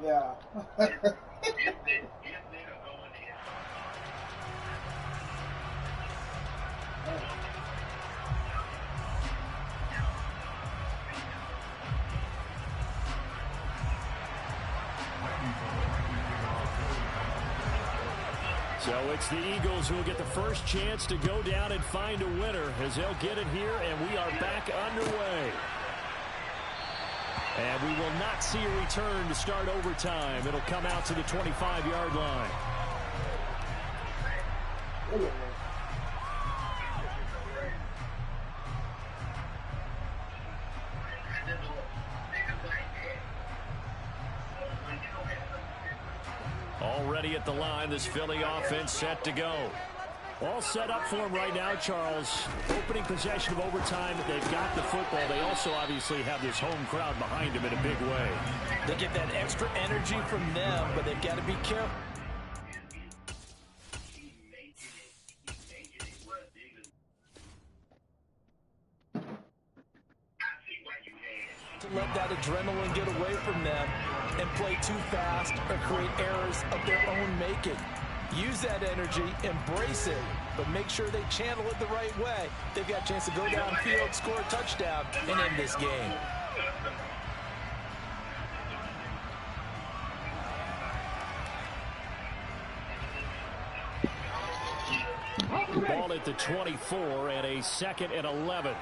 Yeah. So it's the Eagles who will get the first chance to go down and find a winner as they'll get it here, and we are back underway. And we will not see a return to start overtime. It'll come out to the 25-yard line. Already at the line, this Philly offense set to go. All set up for him right now, Charles. Opening possession of overtime. They've got the football. They also obviously have this home crowd behind them in a big way. They get that extra energy from them, but they've got to be careful. To let that adrenaline get away from them and play too fast or create errors of their own making. Use that energy, embrace it, but make sure they channel it the right way. They've got a chance to go downfield, score a touchdown, and end this game. Ball at the 24 and a 2nd and 11.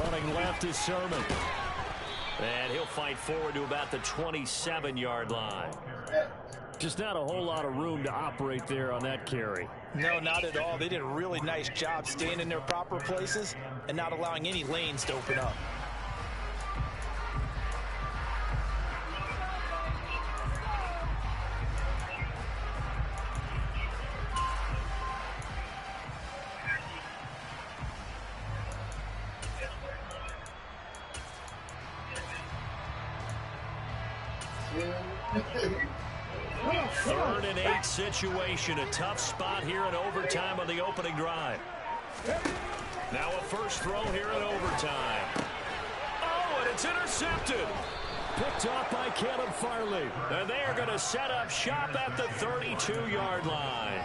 Running left is Sermon. And he'll fight forward to about the 27-yard line. Just not a whole lot of room to operate there on that carry. No, not at all. They did a really nice job staying in their proper places and not allowing any lanes to open up. Third and 8 situation. A tough spot here in overtime on the opening drive. Now a first throw here in overtime. Oh, and it's intercepted. Picked off by Caleb Farley. And they are going to set up shop at the 32-yard line.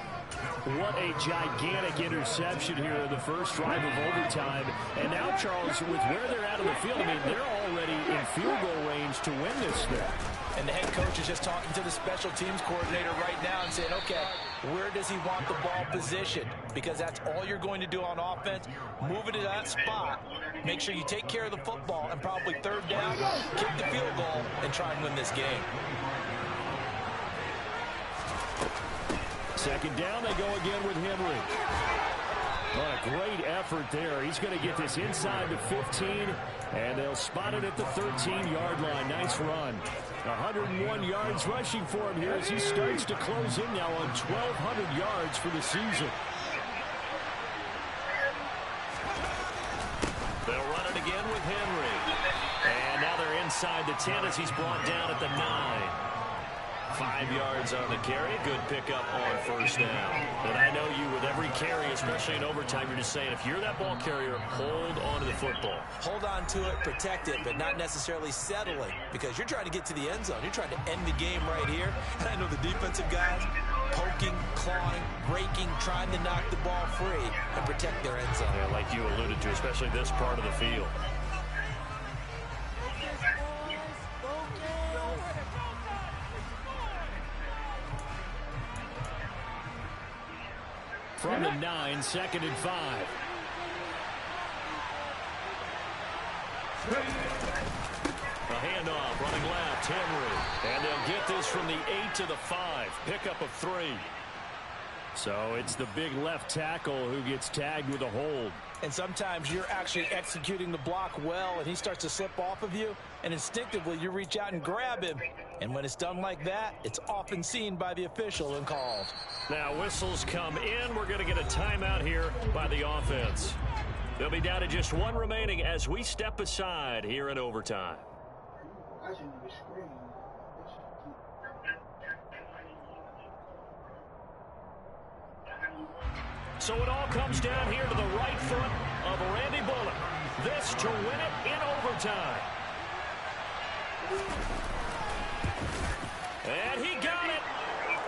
What a gigantic interception here in the first drive of overtime. And now, Charles, with where they're at on the field, I mean, they're already in field goal range to win this thing. And the head coach is just talking to the special teams coordinator right now and saying, okay, where does he want the ball positioned? Because that's all you're going to do on offense. Move it to that spot. Make sure you take care of the football, and probably third down, kick the field goal, and try and win this game. Second down, they go again with Henry. What a great effort there. He's going to get this inside the 15, and they'll spot it at the 13-yard line. Nice run. 101 yards rushing for him here as he starts to close in now on 1,200 yards for the season. They'll run it again with Henry. And now they're inside the 10 as he's brought down at the 9. 5 yards on the carry. Good pickup on first down. And I know you with every carry, especially in overtime, you're just saying if you're that ball carrier, hold on to the football. Hold on to it, protect it, but not necessarily settling because you're trying to get to the end zone. You're trying to end the game right here. And I know the defensive guys poking, clawing, breaking, trying to knock the ball free and protect their end zone. Yeah, like you alluded to, especially this part of the field. From the 9, 2nd and 5. A handoff, running left, Henry. And they'll get this from the 8 to the 5. Pickup of 3. So it's the big left tackle who gets tagged with a hold. And sometimes you're actually executing the block well, and he starts to slip off of you, and instinctively you reach out and grab him. And when it's done like that, it's often seen by the official and called. Now whistles come in. We're going to get a timeout here by the offense. They'll be down to just 1 remaining as we step aside here in overtime. So it all comes down here to the right foot of Randy Bullock. This to win it in overtime. And he got it.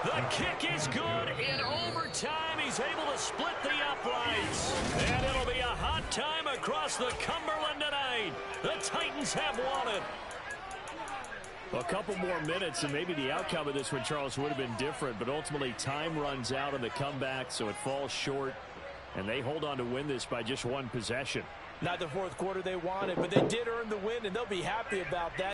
The kick is good in overtime. He's able to split the uprights. And it'll be a hot time across the Cumberland tonight. The Titans have won it. A couple more minutes, and maybe the outcome of this one, Charles, would have been different. But ultimately, time runs out on the comeback, so it falls short. And they hold on to win this by just 1 possession. Not the fourth quarter they wanted, but they did earn the win, and they'll be happy about that.